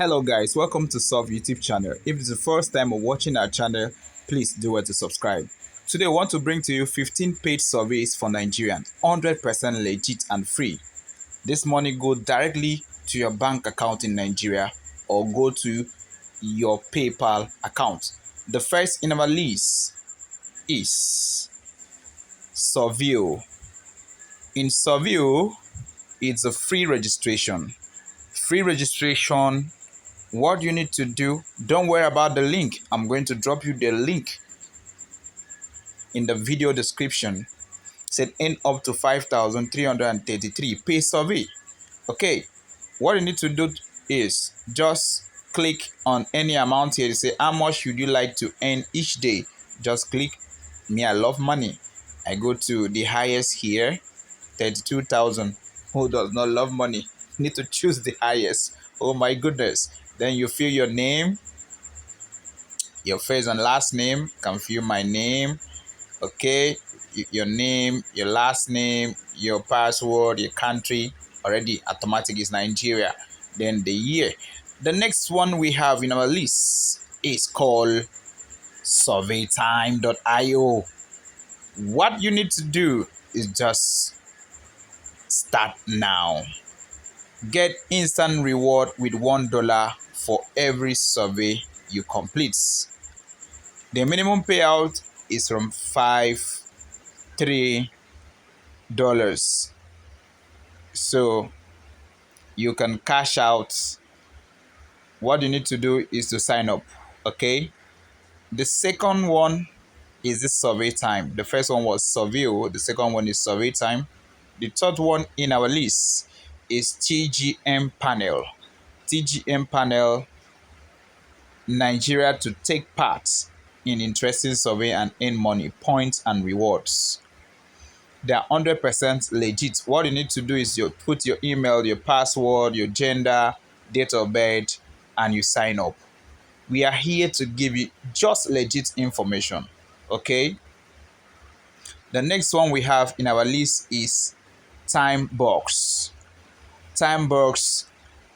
Hello guys, welcome to Solve YouTube channel. If it's the first time of watching our channel, please do it to subscribe. Today I want to bring to you 15 paid surveys for Nigerians, 100% legit and free. This money go directly to your bank account in Nigeria or go to your PayPal account. The first in our list is Survey. In Survey, it's a free registration. Free registration. What you need to do, don't worry about the link. I'm going to drop you the link in the video description. Said earn up to 5,333 pay survey. Okay, what you need to do is just click on any amount here. You say how much would you like to earn each day. Just click me, I love money. I go to the highest here, 32,000. Who does not love money? Need to choose the highest. Oh my goodness. Then you fill your name, your first and last name. You can fill my name. Okay, your name, your last name, your password, your country. Already automatic is Nigeria. Then the year. The next one we have in our list is called surveytime.io. What you need to do is just start now. Get instant reward with $1 for every survey you complete. The minimum payout is from $3. So you can cash out. What you need to do is to sign up. Okay. The second one is the survey time. The first one was survey. The second one is survey time. The third one in our list is TGM Panel. TGM Panel, Nigeria to take part in interesting survey and earn money, points and rewards. They are 100% legit. What you need to do is you put your email, your password, your gender, date of birth, and you sign up. We are here to give you just legit information. Okay? The next one we have in our list is Boox. Boox,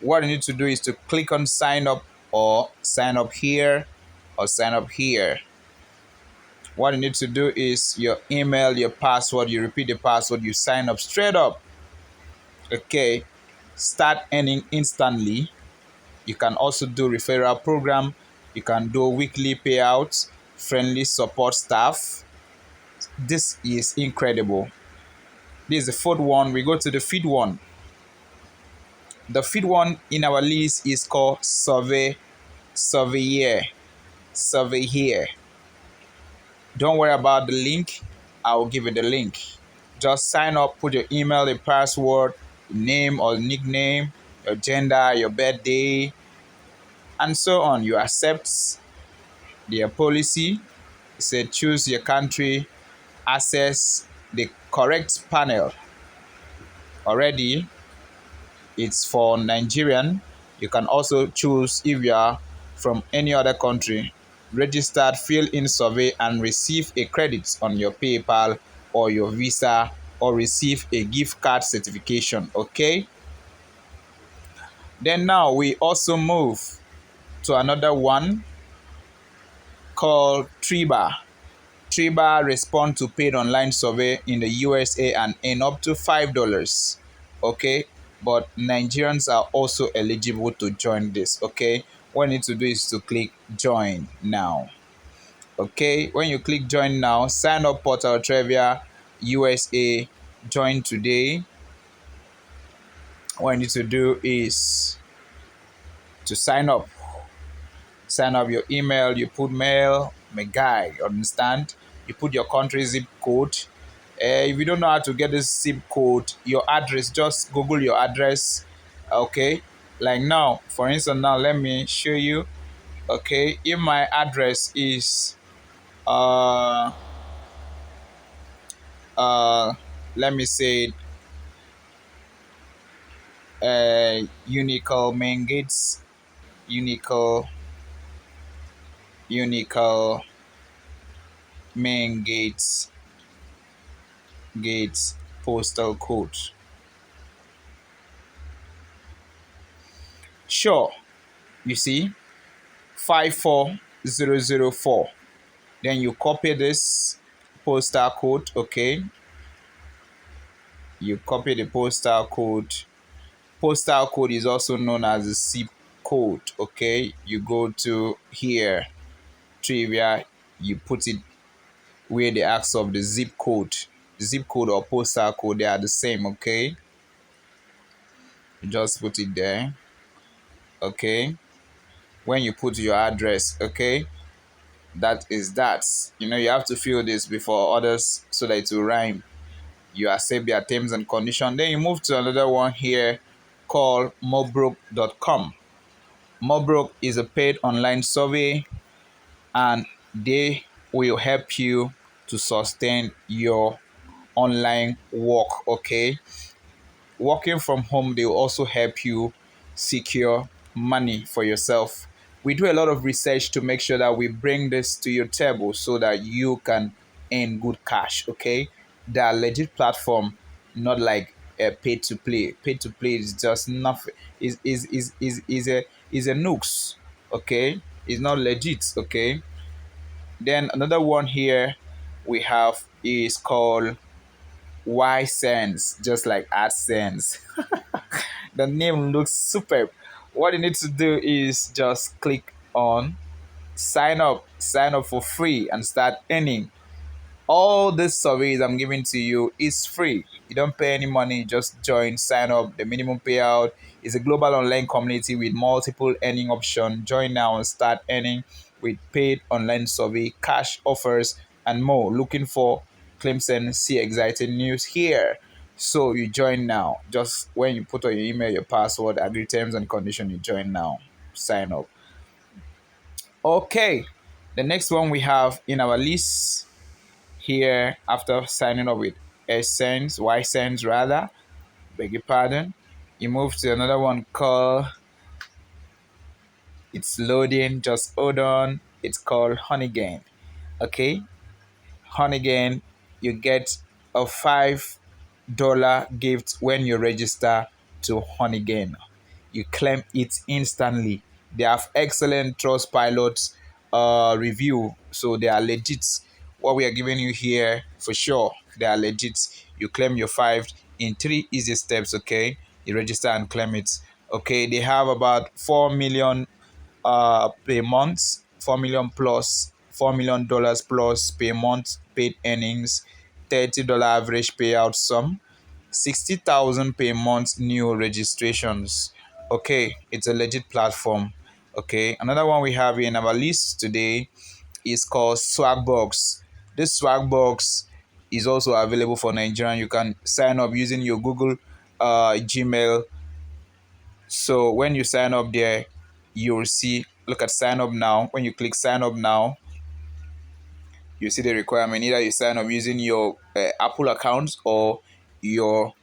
what you need to do is to click on sign up or sign up here or sign up here. What you need to do is your email, your password, you repeat the password, you sign up straight up. Okay, start earning instantly. You can also do referral program. You can do weekly payouts, friendly support staff. This is incredible. This is the fourth one. We go to the fifth one. The fifth one in our list is called Survey here. Don't worry about the link. I will give you the link. Just sign up, put your email, your password, name or nickname, your gender, your birthday, and so on. You accept their policy. Say choose your country, access the correct panel. Already, it's for Nigerian. You can also choose if you are from any other country. Registered, fill in survey and receive a credit on your PayPal or your Visa or receive a gift card certification. Okay. Then now we also move to another one called Triba. Triba respond to paid online survey in the USA and earn up to $5. Okay, but Nigerians are also eligible to join this. Okay, what you need to do is to click join now. Okay, when you click join now, sign up portal trivia USA, join today. What you need to do is to sign up. Sign up your email, you put mail, my guy, you understand? You put your country zip code. If you don't know how to get this zip code, your address, just Google your address. Okay, like now, for instance, now let me show you. Okay, if my address is uh uh let me say Unical main gates, Unical Unical main gates postal code. Sure, You see 54004. Then you copy this postal code, okay? You copy the postal code. Postal code is also known as the zip code, okay? You go to here, trivia, you put it where they ask of the zip code. Zip code or postal code, they are the same, okay? You just put it there, okay? When you put your address, okay? That is that. You know, you have to fill this before others so that it will rhyme. You accept their terms and conditions. Then you move to another one here called mobrook.com. Mobrook is a paid online survey and they will help you to sustain your online work, okay? Working from home, they will also help you secure money for yourself. We do a lot of research to make sure that we bring this to your table so that you can earn good cash, okay? They are legit platform, not like a pay to play. Pay to play is just nothing. Is a nooks, okay? It's not legit, okay? Then another one here we have is called Y Sense, just like AdSense. The name looks superb. What you need to do is just click on sign up for free and start earning. All these surveys I'm giving to you is free. You don't pay any money, just join, sign up. The minimum payout is a global online community with multiple earning options. Join now and start earning with paid online survey, cash offers, and more. Looking for claims and see exciting news here. So you join now. Just when you put on your email, your password, agree terms and conditions, you join now. Sign up. Okay. The next one we have in our list here after signing up with Essence, Y-Sense rather, beg your pardon, you move to another one called, it's loading, just hold on, it's called Honeygain. Okay, Honeygain, you get a $5 gift when you register to Honeygain. You claim it instantly. They have excellent trust pilots review, so they are legit. What we are giving you here, for sure, they are legit. You claim your five in 3 easy steps, okay? You register and claim it. Okay, they have about 4 million per month, 4 million plus, $4 million plus per month paid earnings, $30 average payout sum, 60,000 per month new registrations. Okay, it's a legit platform. Okay, another one we have in our list today is called Swagbox. This Swagbox is also available for Nigerian. You can sign up using your Google Gmail. So when you sign up there, you'll see, look at sign up now. When you click sign up now, you see the requirement. Either you sign up using your Apple account or your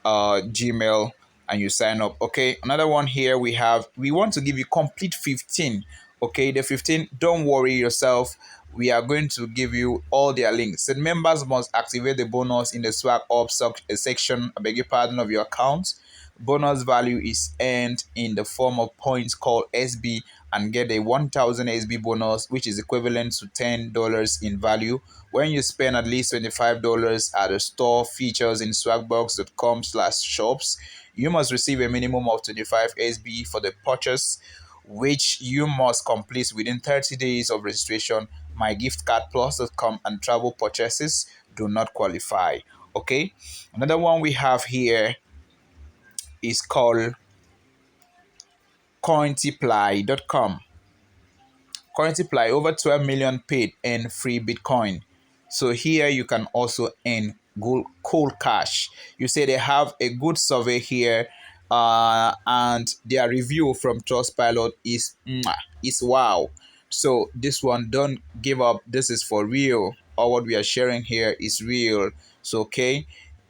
Gmail and you sign up. Okay, another one here we want to give you complete 15. Okay, the 15, don't worry yourself. We are going to give you all their links. The members must activate the bonus in the swag up section, I beg your pardon, of your account. Bonus value is earned in the form of points called SB and get a 1000 SB bonus, which is equivalent to $10 in value. When you spend at least $25 at the store features in swagbox.com/shops, you must receive a minimum of 25 SB for the purchase, which you must complete within 30 days of registration. My gift card plus.com and travel purchases do not qualify. Okay, another one we have here is called Cointiply.com. Cointiply, over 12 million paid and free Bitcoin. So here you can also earn good cool cash. You say they have a good survey here, and their review from Trustpilot is wow. So this one, don't give up. This is for real. All what we are sharing here is real. So okay,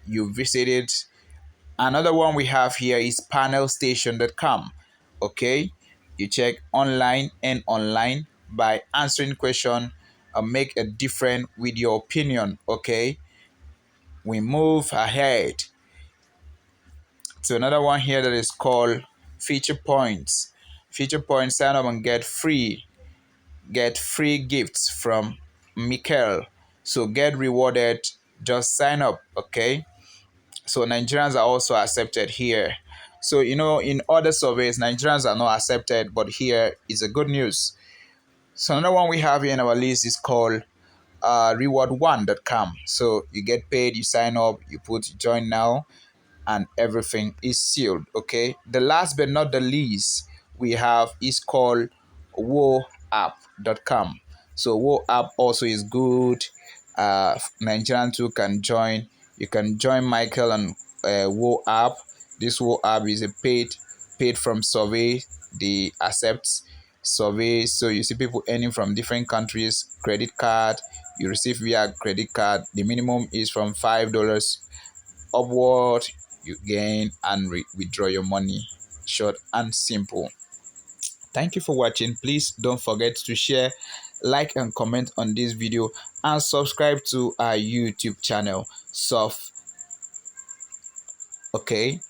you visited. Another one we have here is panelstation.com. Okay, you check online and online by answering question and make a difference with your opinion. Okay, we move ahead to another one here that is called feature points. Future Point, sign up and get free gifts from Mikel. So get rewarded, just sign up, okay? So Nigerians are also accepted here. So in other surveys, Nigerians are not accepted, but here is a good news. So another one we have here in our list is called reward1.com. So you get paid, you sign up, you put join now, and everything is sealed. Okay. The last but not the least we have is called woapp.com. So woapp also is good. Nigerian too can join. You can join Michael on woapp. This woapp is a paid from survey. They accept surveys, so you see people earning from different countries. Credit card, you receive via credit card. The minimum is from $5 upward. You gain and withdraw your money. Short and simple. Thank you for watching. Please don't forget to share, like, and comment on this video, and subscribe to our YouTube channel, Surf. Okay,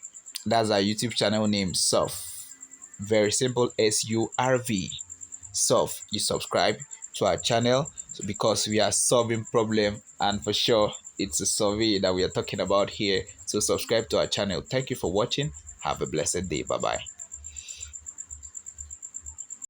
that's our YouTube channel name, Surf. Very simple, SURV. Surf. You subscribe to our channel because we are solving problem, and for sure it's a survey that we are talking about here. So subscribe to our channel. Thank you for watching. Have a blessed day. Bye bye.